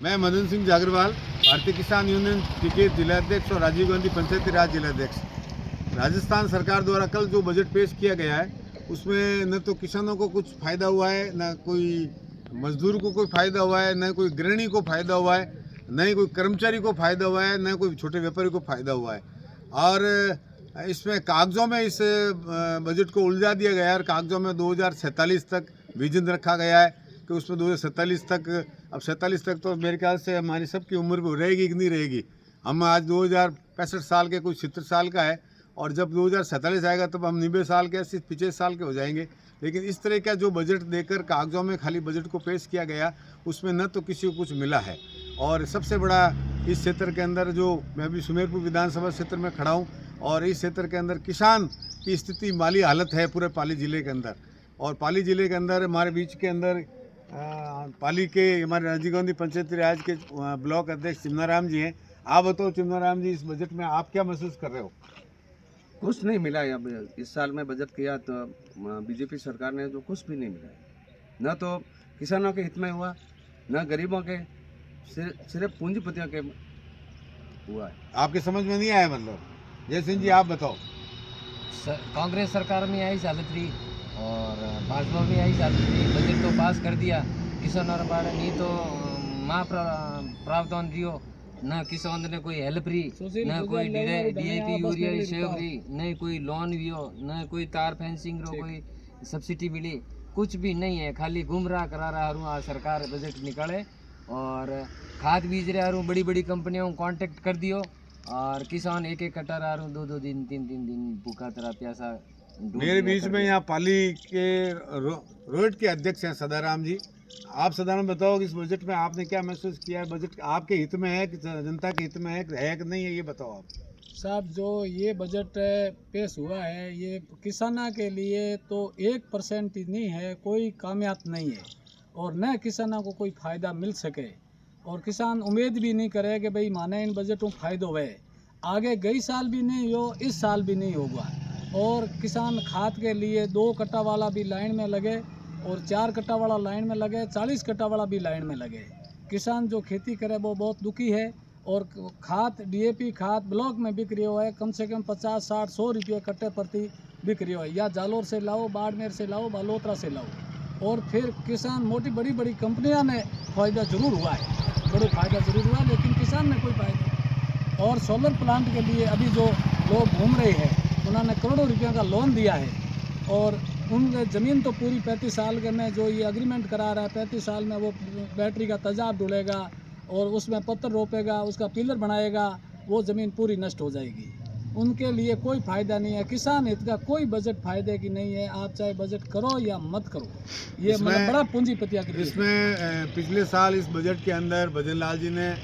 मैं मदन सिंह जागरवाल, भारतीय किसान यूनियन टिकेत जिलाध्यक्ष और राजीव गांधी पंचायती राज जिलाध्यक्ष। राजस्थान सरकार द्वारा कल जो बजट पेश किया गया है उसमें न तो किसानों को कुछ फ़ायदा हुआ है, न कोई मजदूर को कोई फ़ायदा हुआ है, न कोई गृहिणी को फ़ायदा हुआ है, न ही कोई कर्मचारी को फ़ायदा हुआ है, न कोई छोटे व्यापारी को फ़ायदा हुआ है। और इसमें कागज़ों में इस बजट को उलझा दिया गया है और कागज़ों में 2047 तक विजन रखा गया है कि उसमें 2047 तक, अब 47 तक तो मेरे ख्याल से हमारी सबकी उम्र भी रहेगी कि नहीं रहेगी। हम आज 2065 साल के, कोई 70 साल का है, और जब 2047 आएगा तब हम 90 साल के, 80-85 साल के हो जाएंगे। लेकिन इस तरह का जो बजट देकर कागज़ों में खाली बजट को पेश किया गया, उसमें न तो किसी को कुछ मिला है। और सबसे बड़ा इस क्षेत्र के अंदर, जो मैं अभी सुमेरपुर विधानसभा क्षेत्र में खड़ा हूँ, और इस क्षेत्र के अंदर किसान की स्थिति, माली हालत है पूरे पाली ज़िले के अंदर। और पाली ज़िले के अंदर हमारे बीच के अंदर पाली के हमारे राजीव गांधी पंचायती राज के ब्लॉक अध्यक्ष चिमनाराम जी हैं। आप बताओ चिमनाराम जी, इस बजट में आप क्या महसूस कर रहे हो? कुछ नहीं मिला है। अब इस साल में बजट किया तो बीजेपी सरकार ने जो कुछ भी नहीं मिला है। न तो किसानों के हित में हुआ, न गरीबों के, सिर्फ पूंजीपतियों के हुआ है। आपके समझ में नहीं आया मतलब? जय सिंह जी, आप बताओ। कांग्रेस सरकार में आई हालत रही और भाजपा में आई हालत रही। बजट तो पास कर दिया, किसानों बारे नहीं तो माँ प्रावधान दियो, न किसान ने कोई हेल्प रही, न कोई DAP यूरिया सेव रही, न कोई लोन भी हो, न कोई तार फेंसिंग रो कोई सब्सिडी मिली, कुछ भी नहीं है। खाली गुमराह करा रहा हूँ आज सरकार बजट निकाले। और खाद बीज रहा हूँ, बड़ी बड़ी कंपनियों को कांटेक्ट कर दियो, और किसान एक एक कटा रहा हूँ, 2-2 दिन 3-3 दिन भूखा तरह प्यासा। मेरे बीच में यहाँ पाली के रोड के अध्यक्ष हैं सदाराम जी। आप सदाराम बताओ कि इस बजट में आपने क्या महसूस किया है? बजट आपके हित में है कि जनता के हित में है कि नहीं है, ये बताओ आप। साहब, जो ये बजट पेश हुआ है, ये किसाना के लिए तो 1% ही नहीं है, कोई कामयाब नहीं है, और न किसानों को कोई फ़ायदा मिल सके। और किसान उम्मीद भी नहीं करे कि भाई माने इन बजटों फ़ायदो हुए। आगे गई साल भी नहीं हो, इस साल भी नहीं होगा। और किसान खाद के लिए 2 कट्टा वाला भी लाइन में लगे, और 4 कट्टा वाला लाइन में लगे, 40 कट्टा वाला भी लाइन में लगे। किसान जो खेती करे वो बहुत दुखी है। और खाद, DAP खाद ब्लॉक में बिक रही है, कम से कम 50, 60, 100 रुपये कट्टे प्रति बिक रही है। या जालोर से लाओ, बाड़मेर से लाओ, बालोतरा से लाओ। और फिर किसान, मोटी बड़ी बड़ी कंपनियां ने फ़ायदा ज़रूर हुआ है, बड़े फ़ायदा ज़रूर हुआ है, लेकिन किसान ने कोई फ़ायदा। और सोलर प्लांट के लिए अभी जो लोग घूम रहे हैं, उन्होंने करोड़ों रुपयों का लोन दिया है, और उनके ज़मीन तो पूरी 35 साल के में जो ये एग्रीमेंट करा रहा है, 35 साल में वो बैटरी का तेजाब डुलेगा और उसमें पत्थर रोपेगा, उसका पिलर बनाएगा, वो ज़मीन पूरी नष्ट हो जाएगी। उनके लिए कोई फ़ायदा नहीं है। किसान हित का कोई बजट फ़ायदे की नहीं है। आप चाहे बजट करो या मत करो, ये मतलब बड़ा पूंजीपतियों के लिए। इसमें पिछले साल इस बजट के अंदर भजन लाल जी ने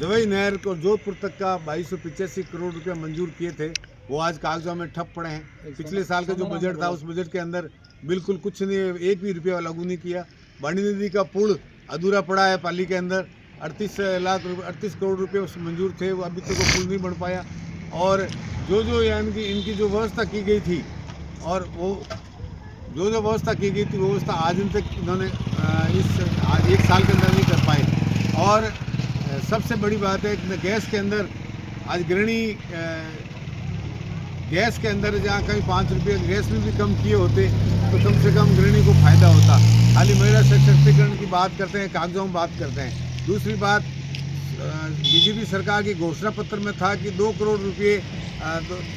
जवई नहर को जोधपुर तक का 2285 करोड़ रुपये मंजूर किए थे, वो आज कागजों में ठप पड़े हैं। पिछले साल का जो बजट था, उस बजट के अंदर बिल्कुल कुछ नहीं, एक भी रुपया लागू नहीं किया। बाणी नदी का पुल अधूरा पड़ा है पाली के अंदर, 38 करोड़ रुपये उस मंजूर थे, वो अभी तक वो पुल नहीं बन पाया। और जो इनकी जो व्यवस्था की गई थी, और वो जो व्यवस्था की गई थी, वो व्यवस्था आज दिन तक इन्होंने इस 1 साल के अंदर नहीं कर पाए। और सबसे बड़ी बात है कि गैस के अंदर आज गृहिणी गैस के अंदर जहाँ कहीं 5 रुपये गैस में भी कम किए होते तो कम से कम गृहिणी को फ़ायदा होता। खाली महिला सशक्तिकरण की बात करते हैं, कागजों में बात करते हैं। दूसरी बात, बीजेपी सरकार के घोषणा पत्र में था कि 2 करोड़ रुपये,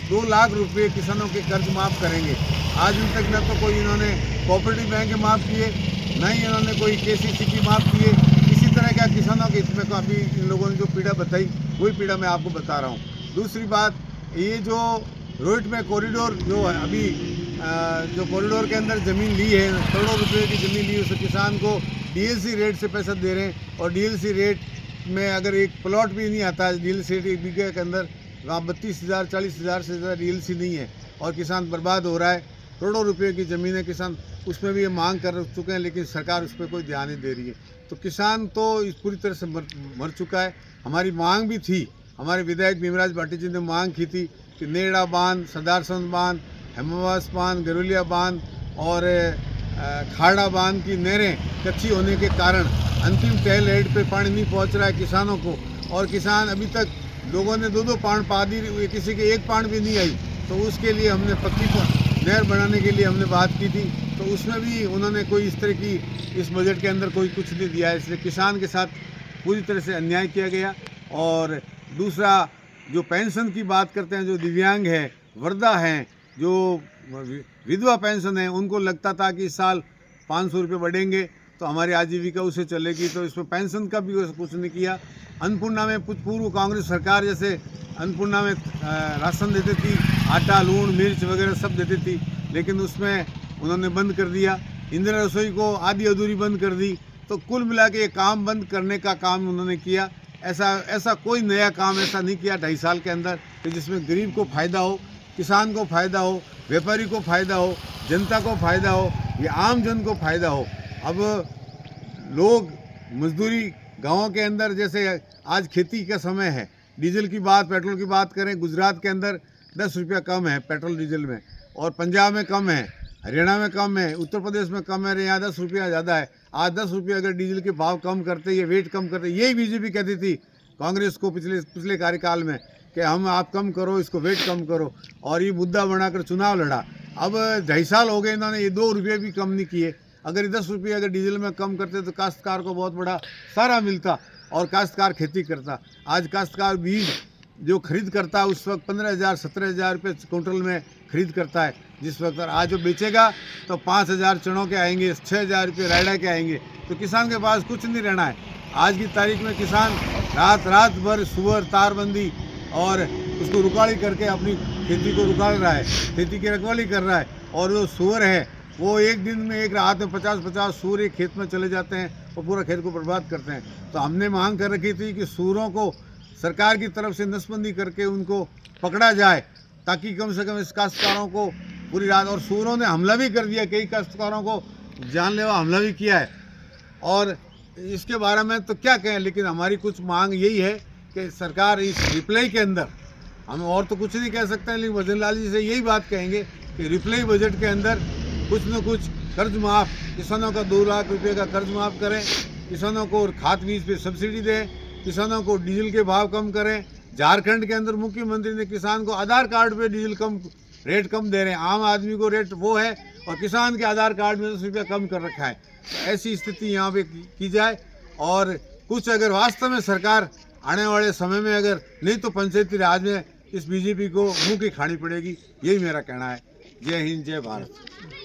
2 लाख रुपये किसानों के कर्ज माफ़ करेंगे। आज दिन तक न तो कोई इन्होंने कोऑपरेटिव बैंक माफ़ किए, न ही इन्होंने कोई KCC की माफ़ किए। इसी तरह का किसानों के हित में तो अभी इन लोगों ने जो पीड़ा बताई, वही पीड़ा मैं आपको बता रहा हूँ। दूसरी बात, ये जो रोड में कॉरिडोर जो है, अभी जो कॉरिडोर के अंदर ज़मीन ली है, करोड़ों रुपए की ज़मीन ली, उस किसान को DLC रेट से पैसा दे रहे हैं। और DLC रेट में अगर एक प्लॉट भी नहीं आता है, DLC रेट 1 बीघे के अंदर, वहाँ 32,000 40,000 से ज़्यादा DLC नहीं है, और किसान बर्बाद हो रहा है। करोड़ों रुपए की ज़मीन है, किसान उसमें भी ये मांग कर चुके हैं, लेकिन सरकार उस पर कोई ध्यान नहीं दे रही है। तो किसान तो इस पूरी तरह से मर चुका है। हमारी मांग भी थी, हमारे विधायक भीमराज भाटी जी ने मांग की थी कि नेड़ा बांध, सरदारसंद बांध, हेमावास बांध, गरुलिया बांध और खाड़ा बांध की नहरें कच्ची होने के कारण अंतिम तहल हेड पे पानी नहीं पहुंच रहा है किसानों को, और किसान अभी तक लोगों ने 2-2 पाण पा दी, किसी के 1 पाण भी नहीं आई। तो उसके लिए हमने पक्की नहर बनाने के लिए हमने बात की थी, तो उसमें भी उन्होंने कोई इस तरह की इस बजट के अंदर कोई कुछ नहीं दिया है। इसलिए किसान के साथ पूरी तरह से अन्याय किया गया। और दूसरा, जो पेंशन की बात करते हैं, जो दिव्यांग है, वृद्धा हैं, जो विधवा पेंशन है, उनको लगता था कि इस साल 500 रुपये बढ़ेंगे तो हमारी आजीविका उसे चलेगी, तो इसमें पेंशन का भी कुछ नहीं किया। अन्नपूर्णा में पूर्व कांग्रेस सरकार जैसे अन्नपूर्णा में राशन देती थी, आटा, लूण, मिर्च वगैरह सब देती थी, लेकिन उसमें उन्होंने बंद कर दिया। इंदिरा रसोई को आधी अधूरी बंद कर दी। तो कुल मिला के ये काम बंद करने का काम उन्होंने किया। ऐसा कोई नया काम ऐसा नहीं किया 2.5 साल के अंदर कि जिसमें गरीब को फ़ायदा हो, किसान को फ़ायदा हो, व्यापारी को फ़ायदा हो, जनता को फ़ायदा हो, या आम जन को फ़ायदा हो। अब लोग मजदूरी गाँव के अंदर, जैसे आज खेती का समय है, डीजल की बात, पेट्रोल की बात करें, गुजरात के अंदर 10 रुपया कम है पेट्रोल डीजल में, और पंजाब में कम है, हरियाणा में कम है, उत्तर प्रदेश में कम है, यहाँ 10 रुपया ज़्यादा है। आज 10 रुपया अगर डीजल के भाव कम करते, ये वेट कम करते, यही बीजेपी कहती थी कांग्रेस को पिछले कार्यकाल में कि हम आप कम करो, इसको वेट कम करो, और ये मुद्दा बनाकर चुनाव लड़ा। अब 2.5 साल हो गए, इन्होंने ये 2 रुपये भी कम नहीं किए। अगर 10 रुपये अगर डीजल में कम करते तो काश्तकार को बहुत बड़ा सहारा मिलता और काश्तकार खेती करता। आज काश्तकार बीज जो खरीद करता है उस वक्त 15,000-17,000 रुपये क्विंटल में खरीद करता है, जिस वक्त आज जो बेचेगा तो 5,000 चनों के आएंगे, 6,000 रुपये रायडा के आएंगे, तो किसान के पास कुछ नहीं रहना है। आज की तारीख में किसान रात भर सुअर, तारबंदी और उसको रुकाली करके अपनी खेती को रुकाल रहा है, खेती की रखवाली कर रहा है। और जो सुअर है वो एक दिन में, एक रात में 50-50 सूर एक खेत में चले जाते हैं और पूरा खेत को बर्बाद करते हैं। तो हमने मांग कर रखी थी कि सूरों को सरकार की तरफ से नसबंदी करके उनको पकड़ा जाए, ताकि कम से कम इस काश्तकारों को पूरी रात, और सूरों ने हमला भी कर दिया, कई काश्तकारों को जानलेवा हमला भी किया है। और इसके बारे में तो क्या कहें, लेकिन हमारी कुछ मांग यही है कि सरकार इस रिप्लाई के अंदर, हम और तो कुछ नहीं कह सकते हैं, लेकिन भजन लाल जी से यही बात कहेंगे कि रिप्लाई बजट के अंदर कुछ न कुछ कर्ज माफ़, किसानों का 2 लाख रुपए का कर्ज माफ़ करें, किसानों को खाद बीज पे सब्सिडी दें, किसानों को डीजल के भाव कम करें। झारखंड के अंदर मुख्यमंत्री ने किसान को आधार कार्ड पे डीजल रेट कम दे रहे हैं, आम आदमी को रेट वो है और किसान के आधार कार्ड में 10 रुपया कम कर रखा है। तो ऐसी स्थिति यहाँ पे की जाए, और कुछ अगर वास्तव में सरकार आने वाले समय में अगर नहीं तो पंचायती राज में इस बीजेपी को मुँह की खानी पड़ेगी, यही मेरा कहना है। जय हिंद, जय भारत।